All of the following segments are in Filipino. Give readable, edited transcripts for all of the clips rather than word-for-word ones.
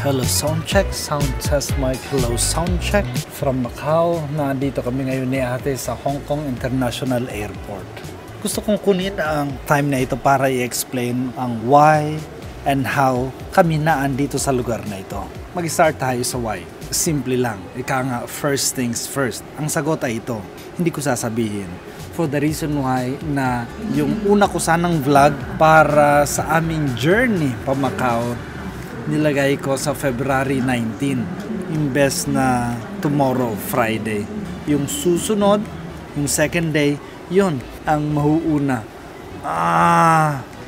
Hello, sound check, sound test mic, hello, sound check from Macau. Nandito kami ngayon ni ate sa Hong Kong International Airport. Gusto kong kunin ang time na ito para i-explain ang why and how kami naandito sa lugar na ito. Mag-start tayo sa why. Simple lang, ika nga first things first. Ang sagot ay ito, hindi ko sasabihin. For the reason why na yung una ko sanang vlog para sa aming journey pa Macau, nilagay ko sa February 19 imbes na tomorrow, Friday. Yung susunod, yung second day, yun ang mahuuna.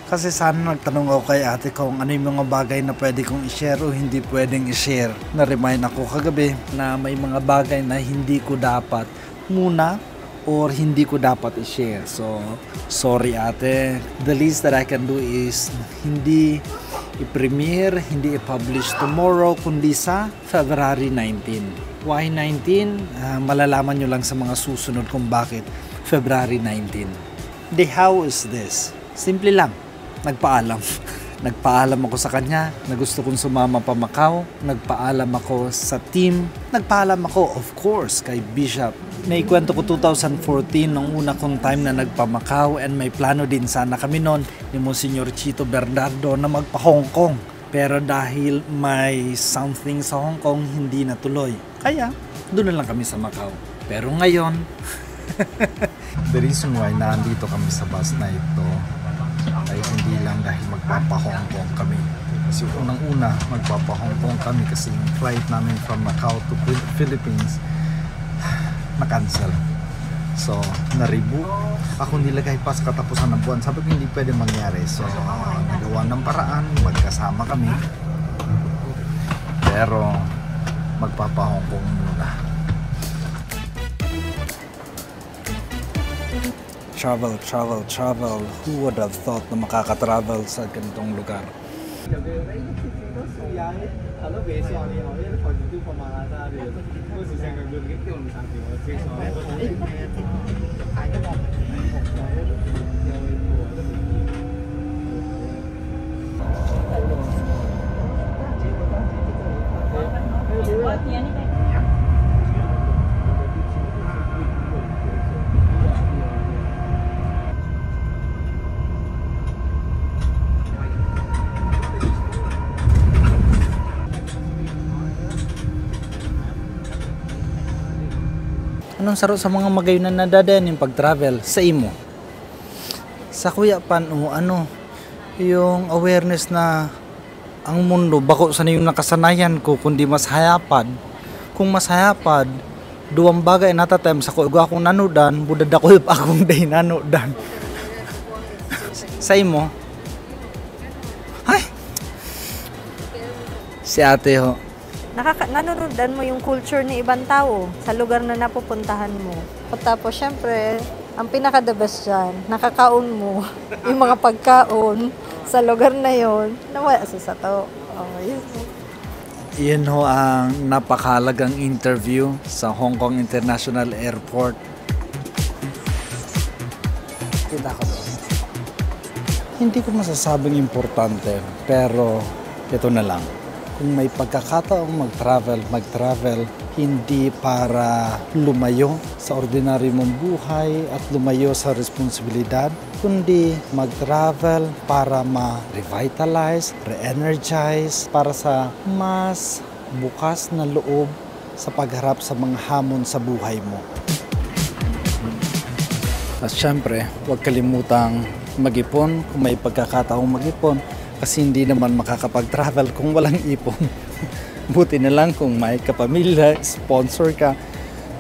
Kasi sana nagtanong ako kay ate kung ano yung mga bagay na pwede kong i-share o hindi pwedeng i-share. Na-remind ako kagabi na may mga bagay na hindi ko dapat muna or hindi ko dapat i-share. So, sorry ate. The least that I can do is hindi i-premiere, hindi i-publish tomorrow, kundi sa February 19. Why 19? Malalaman nyo lang sa mga susunod kung bakit February 19. The how is this? Simple lang, nagpaalam. Nagpaalam ako sa kanya na gusto kong sumama pa Macau. Nagpaalam ako sa team. Nagpaalam ako, of course, kay Bishop. Naikwento ko 2014 nung una kong time na nagpa-Macau and may plano din sana kami noon ni Monsignor Chito Bernardo na magpa-Hong Kong. Pero dahil may something sa Hong Kong, hindi natuloy. Kaya, doon na lang kami sa Macau. Pero ngayon, the reason why nandito kami sa bus na ito ay hindi lang dahil magpapa-Hong Kong kami. Kasi unang-una, magpapa-Hong Kong kami kasi yung flight namin from Macau to Philippines na-cancel. So, na-rebook. Ako nilagay pa sa katapusan ng buwan. Sabi ko hindi pwede mangyari. So, nagawa ng paraan. Magkasama kami. Pero, magpapa-Hong Kong muna. Travel, travel, travel. Who would have thought na makaka-travel sa ganitong lugar? Anong saro sa mga magayon na nadadayan yung pag-travel sa imo? Sa kuya pan o ano, yung awareness na ang mundo bako sa yung nakasanayan ko kundi mas hayapad. Kung mas hayapad, duwang bagay natatem sa kuya akong nanudan, budad ako akong day nanudan. Sa imo? Ay! Si ate ho. Nanonodan mo yung culture ng ibang tao sa lugar na napupuntahan mo. At tapos, syempre, ang pinaka-the best dyan, nakakaon mo yung mga pagkaon sa lugar na yon na wala sa to. Oh, yun. Yun ho ang napakahalagang interview sa Hong Kong International Airport. Kita ko doon. Hindi ko masasabing importante, pero ito na lang. Kung may pagkakataong mag-travel, hindi para lumayo sa ordinary mong buhay at lumayo sa responsibilidad, kundi mag-travel para ma-revitalize, re-energize, para sa mas bukas na loob sa pagharap sa mga hamon sa buhay mo. At syempre, huwag kalimutang mag-ipon kung may pagkakataong mag-ipon. Kasi hindi naman makakapag-travel kung walang ipon. Buti na lang kung may kapamilya, sponsor ka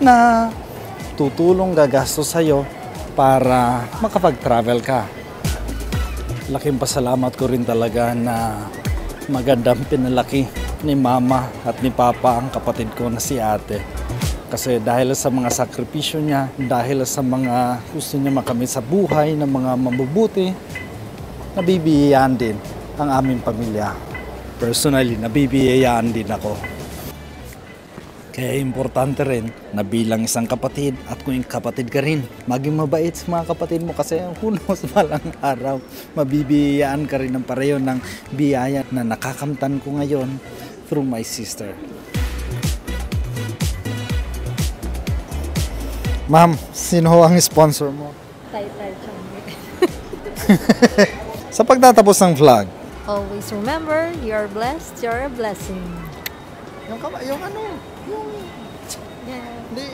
na tutulong gagastos sa'yo para makapag-travel ka. Laking pasalamat ko rin talaga na magandang pinalaki ni mama at ni papa ang kapatid ko na si ate. Kasi dahil sa mga sakripisyo niya, dahil sa mga gusto niya makamit sa buhay ng mga mabubuti, nabibigyan din ang aming pamilya. Personally, nabibiyayaan din ako. Kaya importante rin na bilang isang kapatid at kung kapatid ka rin, maging mabait sa mga kapatid mo kasi who knows malang araw, mabibiyayaan ka rin ng pareho ng biyaya na nakakamtan ko ngayon through my sister. Ma'am, sino ho ang sponsor mo? Tay-tay Chongwe. Sa pagtatapos ng vlog, Always remember, you're blessed, you're a blessing. yung ano, yung, Yeah. hindi,